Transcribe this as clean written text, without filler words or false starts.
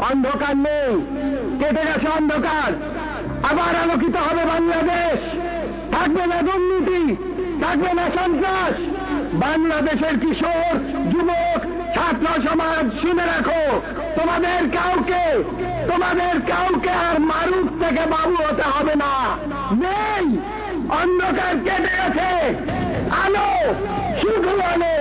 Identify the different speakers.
Speaker 1: অন্ধকার নেই, কেটে গেছে অন্ধকার। আবার আলোকিত হবে বাংলাদেশ। থাকবে না দুর্নীতি, থাকবে না সন্ত্রাস। বাংলাদেশের কিশোর, যুবক, ছাত্র সমাজ শুনে রাখো, তোমাদের কাউকে আর মারুফ থেকে বাবু হতে হবে না। নেই, অন্ধকার কেটে গেছে, আলো, শুধু আলো।